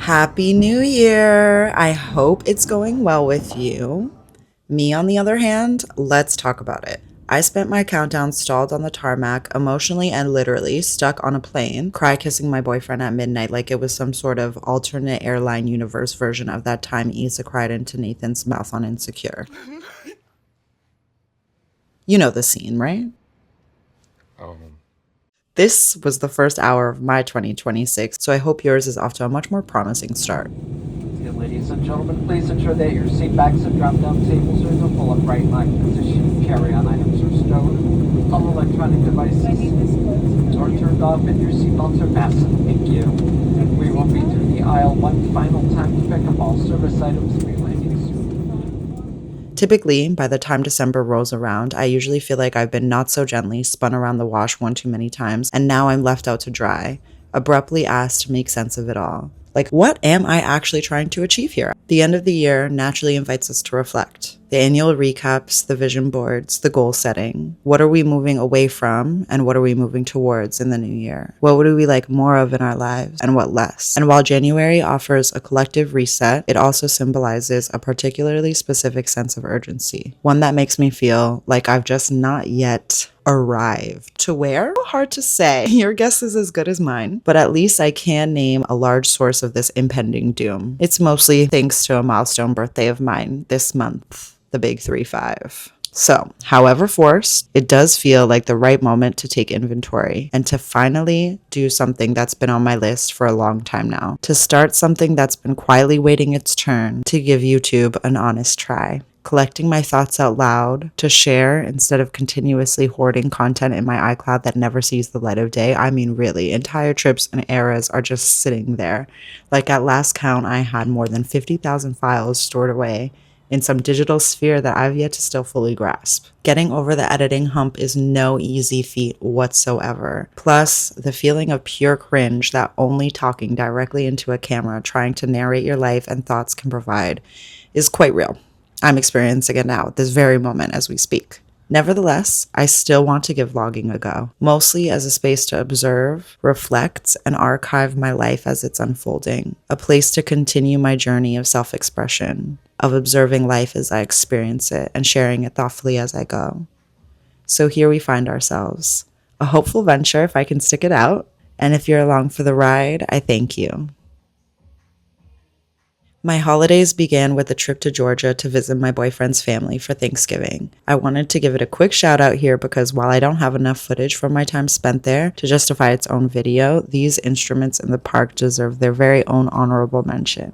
Happy New Year! I hope it's going well with you. Me, on the other hand, let's talk about it. I spent my countdown stalled on the tarmac, emotionally and literally stuck on a plane, cry kissing my boyfriend at midnight like it was some sort of alternate airline universe version of that time Issa cried into Nathan's mouth on Insecure. You know the scene, right? Um, This was the first hour of my 2026, so I hope yours is off to a much more promising start. Okay, ladies and gentlemen, please ensure that your seat backs and drop-down tables are in the full upright line position. Carry-on items are stowed. All electronic devices are turned off and your seatbelts are fastened. Thank you. We will be through the aisle one final time to pick up all service items and be landing soon. Typically, by the time December rolls around, I usually feel like I've been not so gently spun around the wash one too many times, and now I'm left out to dry, abruptly asked to make sense of it all. Like, what am I actually trying to achieve here? The end of the year naturally invites us to reflect. The annual recaps, the vision boards, the goal setting. What are we moving away from, and what are we moving towards in the new year? What would we like more of in our lives, and what less? And while January offers a collective reset, it also symbolizes a particularly specific sense of urgency, one that makes me feel like I've just not yet arrived. To where? Hard to say. Your guess is as good as mine, but at least I can name a large source of this impending doom. It's mostly thanks to a milestone birthday of mine this month, the big 3-5. So, however forced, it does feel like the right moment to take inventory and to finally do something that's been on my list for a long time now. To start something that's been quietly waiting its turn, to give YouTube an honest try. Collecting my thoughts out loud to share instead of continuously hoarding content in my iCloud that never sees the light of day. I mean, really, entire trips and eras are just sitting there. Like at last count, I had more than 50,000 files stored away in some digital sphere that I've yet to still fully grasp. Getting over the editing hump is no easy feat whatsoever. Plus, the feeling of pure cringe that only talking directly into a camera trying to narrate your life and thoughts can provide is quite real. I'm experiencing it now at this very moment as we speak. Nevertheless, I still want to give vlogging a go, mostly as a space to observe, reflect, and archive my life as it's unfolding, a place to continue my journey of self-expression, of observing life as I experience it and sharing it thoughtfully as I go. So here we find ourselves, a hopeful venture if I can stick it out, and if you're along for the ride, I thank you. My holidays began with a trip to Georgia to visit my boyfriend's family for Thanksgiving. I wanted to give it a quick shout out here because while I don't have enough footage from my time spent there to justify its own video, these instruments in the park deserve their very own honorable mention.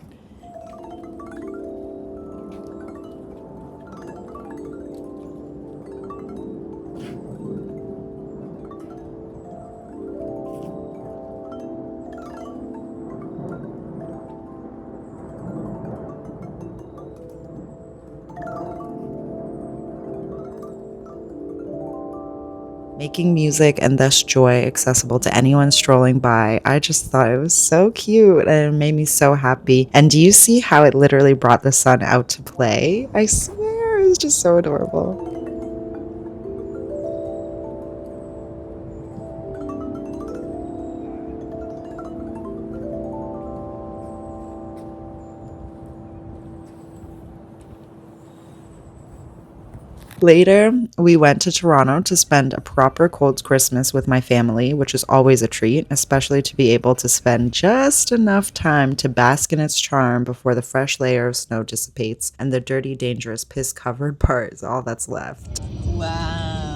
Making music and thus joy accessible to anyone strolling by. I just thought it was so cute and it made me so happy. And do you see how it literally brought the sun out to play? I swear, it was just so adorable. Later, we went to Toronto to spend a proper cold Christmas with my family, which is always a treat, especially to be able to spend just enough time to bask in its charm before the fresh layer of snow dissipates and the dirty, dangerous, piss-covered part is all that's left. Wow.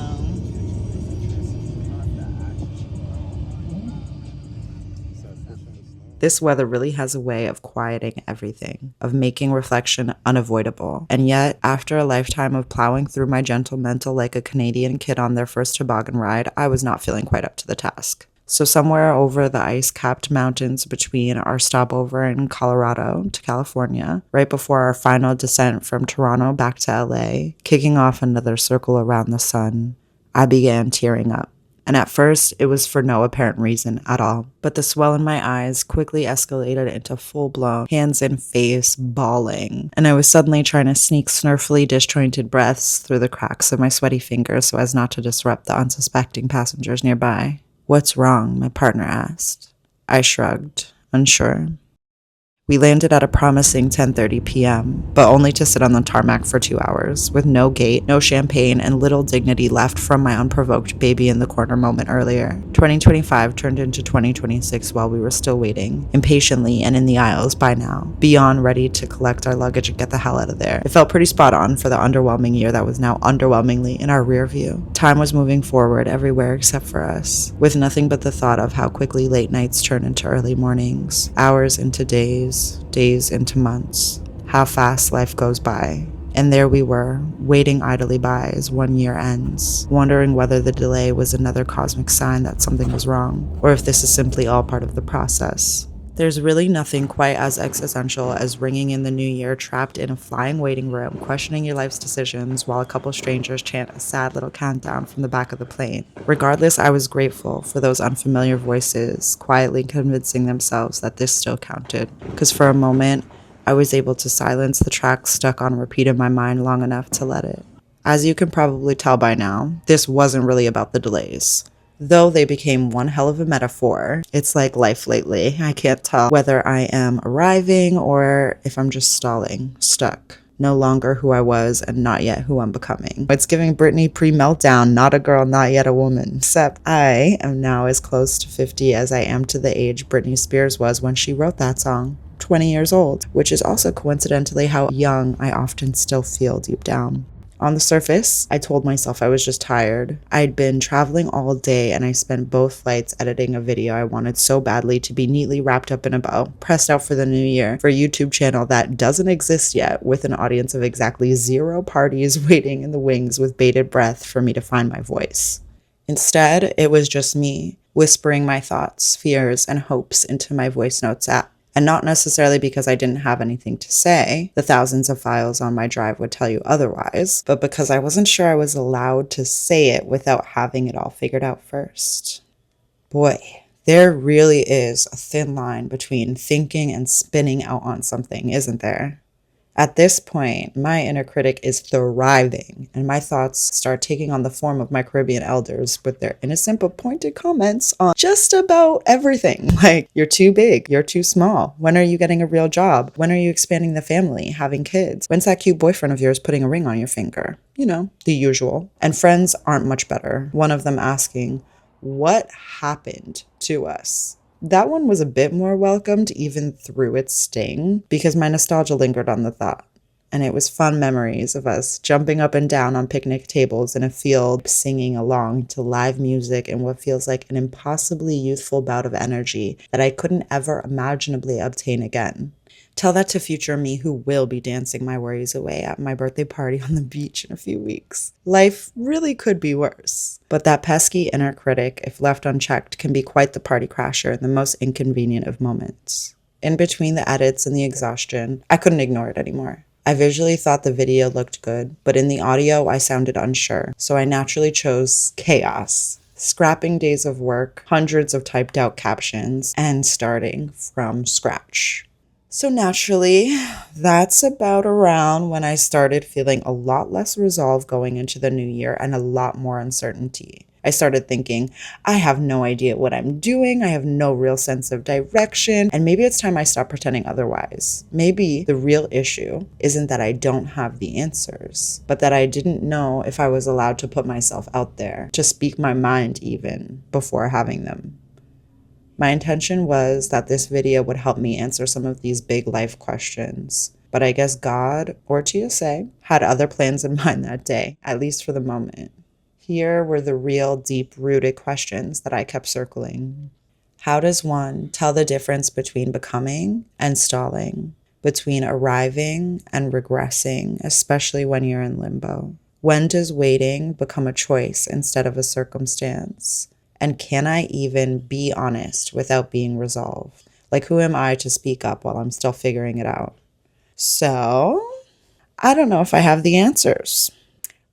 This weather really has a way of quieting everything, of making reflection unavoidable. And yet, after a lifetime of plowing through my gentle mental like a Canadian kid on their first toboggan ride, I was not feeling quite up to the task. So somewhere over the ice-capped mountains between our stopover in Colorado to California, right before our final descent from Toronto back to LA, kicking off another circle around the sun, I began tearing up. And at first, it was for no apparent reason at all. But the swell in my eyes quickly escalated into full-blown, hands-in-face bawling. And I was suddenly trying to sneak snurfly, disjointed breaths through the cracks of my sweaty fingers so as not to disrupt the unsuspecting passengers nearby. "What's wrong?" my partner asked. I shrugged, unsure. We landed at a promising 10:30 p.m., but only to sit on the tarmac for 2 hours, with no gate, no champagne, and little dignity left from my unprovoked baby in the corner moment earlier. 2025 turned into 2026 while we were still waiting, impatiently and in the aisles by now, beyond ready to collect our luggage and get the hell out of there. It felt pretty spot on for the underwhelming year that was now underwhelmingly in our rear view. Time was moving forward everywhere except for us, with nothing but the thought of how quickly late nights turn into early mornings, hours into days, days into months, how fast life goes by. And there we were, waiting idly by as 1 year ends, wondering whether the delay was another cosmic sign that something was wrong, or if this is simply all part of the process. There's really nothing quite as existential as ringing in the new year trapped in a flying waiting room, questioning your life's decisions while a couple strangers chant a sad little countdown from the back of the plane. Regardless, I was grateful for those unfamiliar voices quietly convincing themselves that this still counted, because for a moment, I was able to silence the track stuck on repeat in my mind long enough to let it. As you can probably tell by now, this wasn't really about the delays. Though they became one hell of a metaphor. It's like life lately. I can't tell whether I am arriving or if I'm just stalling, stuck. No longer who I was and not yet who I'm becoming. It's giving Britney pre-meltdown, not a girl, not yet a woman. Except I am now as close to 50 as I am to the age Britney Spears was when she wrote that song. 20 years old, which is also coincidentally how young I often still feel deep down. On the surface, I told myself I was just tired. I'd been traveling all day and I spent both flights editing a video I wanted so badly to be neatly wrapped up in a bow, pressed out for the new year, for a YouTube channel that doesn't exist yet, with an audience of exactly 0 parties waiting in the wings with bated breath for me to find my voice. Instead, it was just me, whispering my thoughts, fears, and hopes into my voice notes app. And not necessarily because I didn't have anything to say, the thousands of files on my drive would tell you otherwise, but because I wasn't sure I was allowed to say it without having it all figured out first. Boy, there really is a thin line between thinking and spinning out on something, isn't there? At this point, my inner critic is thriving, and my thoughts start taking on the form of my Caribbean elders with their innocent but pointed comments on just about everything. Like, you're too big, you're too small. When are you getting a real job? When are you expanding the family, having kids? When's that cute boyfriend of yours putting a ring on your finger? You know, the usual. And friends aren't much better. One of them asking, "What happened to us?" That one was a bit more welcomed even through its sting, because my nostalgia lingered on the thought. And it was fun memories of us jumping up and down on picnic tables in a field, singing along to live music in what feels like an impossibly youthful bout of energy that I couldn't ever imaginably obtain again. Tell that to future me who will be dancing my worries away at my birthday party on the beach in a few weeks. Life really could be worse. But that pesky inner critic, if left unchecked, can be quite the party crasher in the most inconvenient of moments. In between the edits and the exhaustion, I couldn't ignore it anymore. I visually thought the video looked good, but in the audio I sounded unsure, so I naturally chose chaos. Scrapping days of work, hundreds of typed out captions, and starting from scratch. So naturally, that's about around when I started feeling a lot less resolve going into the new year and a lot more uncertainty. I started thinking, I have no idea what I'm doing, I have no real sense of direction, and maybe it's time I stop pretending otherwise. Maybe the real issue isn't that I don't have the answers, but that I didn't know if I was allowed to put myself out there, to speak my mind even, before having them. My intention was that this video would help me answer some of these big life questions, but I guess God, or TSA, had other plans in mind that day, at least for the moment. Here were the real deep-rooted questions that I kept circling. How does one tell the difference between becoming and stalling, between arriving and regressing, especially when you're in limbo? When does waiting become a choice instead of a circumstance? And can I even be honest without being resolved? Like, who am I to speak up while I'm still figuring it out? So, I don't know if I have the answers,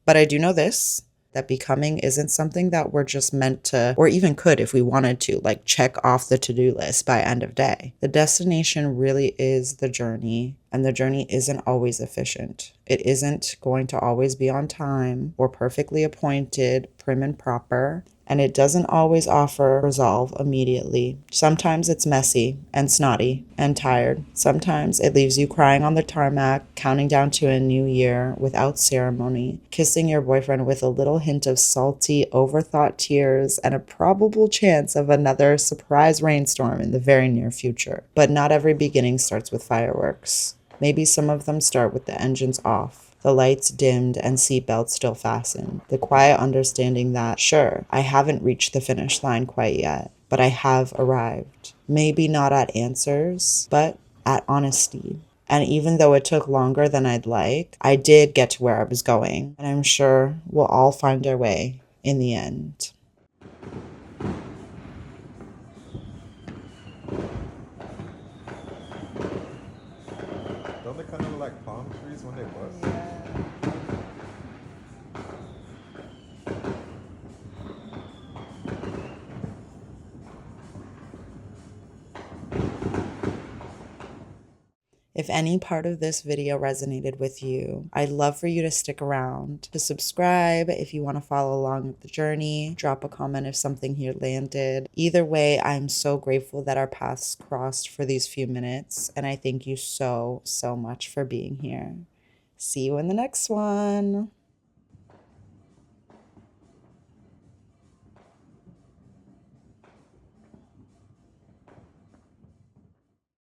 but I do know this, that becoming isn't something that we're just meant to, or even could if we wanted to, like check off the to-do list by end of day. The destination really is the journey, and the journey isn't always efficient. It isn't going to always be on time or perfectly appointed, prim and proper. and it doesn't always offer resolve immediately. Sometimes it's messy and snotty and tired. Sometimes it leaves you crying on the tarmac, counting down to a new year without ceremony, kissing your boyfriend with a little hint of salty, overthought tears, and a probable chance of another surprise rainstorm in the very near future. But not every beginning starts with fireworks. Maybe some of them start with the engines off, the lights dimmed and seatbelts still fastened. The quiet understanding that, sure, I haven't reached the finish line quite yet, but I have arrived. Maybe not at answers, but at honesty. And even though it took longer than I'd like, I did get to where I was going. And I'm sure we'll all find our way in the end. Don't they kind of look like palm trees when they bust? If any part of this video resonated with you, I'd love for you to stick around, to subscribe if you want to follow along with the journey, drop a comment if something here landed. Either way, I'm so grateful that our paths crossed for these few minutes, and I thank you so, so much for being here. See you in the next one.